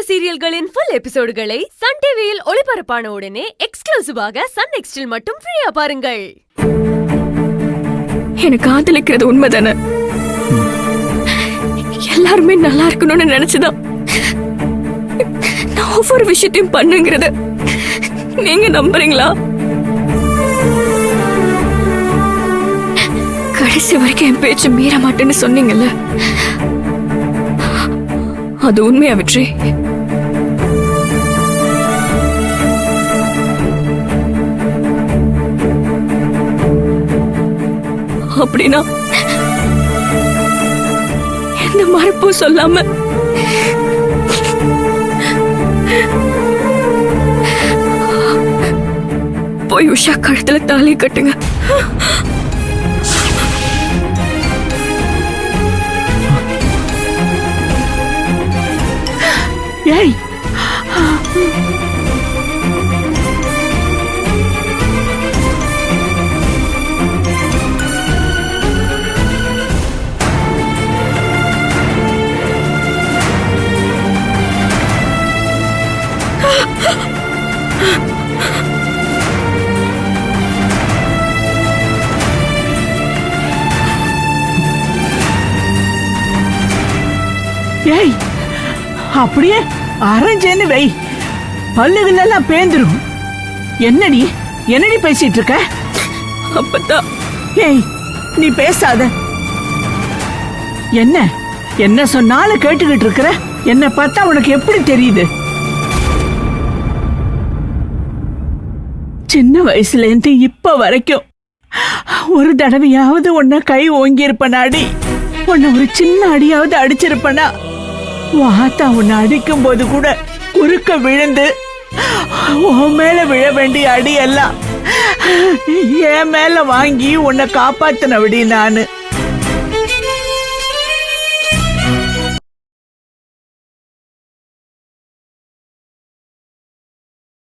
சீரியல்களின் full எபிசோடுகளை Sun டிவியில் ஒளிபரப்பான உடனே எக்ஸ்க்ளூசிவாக சன் நெக்ஸ்டில் மட்டும் ஃப்ரீயா பாருங்கள். எனக்கு காதலிக்கிறது உண்மைதானே? எல்லாருமே நல்லா இருக்கணும்னு நினைச்சுதான் நான் ஒவ்வொரு விஷயத்தையும் பண்ணுங்கிறத நீங்க நம்புறீங்களா? கடைசி வரைக்கும் என் பேச்சு மீற மாட்டேன்னு சொன்னீங்கல்ல, அது உண்மையா வெற்றி? அப்படின்னா எந்த மறுப்பும் சொல்லாம போய் உஷா கழுத்துல தாலி கட்டுங்க. ஏய், ஏய், அப்படியே அரைஞ்சேன்னு வை, பல்லுகள் எல்லாம் பேந்துரும். என்னடி என்னடி பேசிட்டு இருக்க? அப்பதான் ஏய், நீ பேசாத. என்ன என்ன சொன்னாலும் கேட்டுக்கிட்டு இருக்கிற? என்ன பார்த்தா உனக்கு எப்படி தெரியுது? சின்ன வயசுல இருந்து இப்ப வரைக்கும் ஒரு தடவையாவது உன்னை கை ஓங்கி இருப்பனாடி, உன்னை ஒரு சின்ன அடியாவது அடிச்சிருப்பனா? வாத்தா உன்னை அடிக்கும் போது கூட குறுக்க விழுந்து உன் மேல விழ வேண்டிய அடி எல்லாம் என் மேல வாங்கி உன்னை காப்பாத்தின விடி நானு.